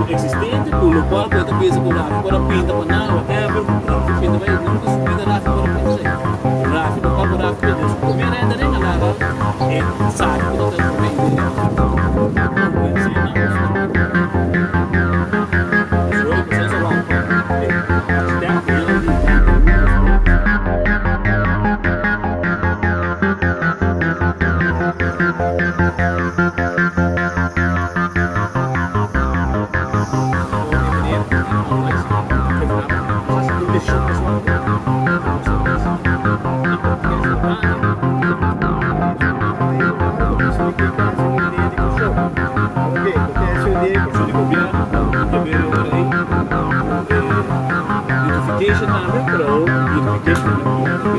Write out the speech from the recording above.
Existente, pelo qual eu também se curar, agora pinta para não, até pinta vai não se pinta lá fora para você. Rafi no qual buraco que Deus comer ainda nem nada. É sabe que não tem Identification number, pero identification number.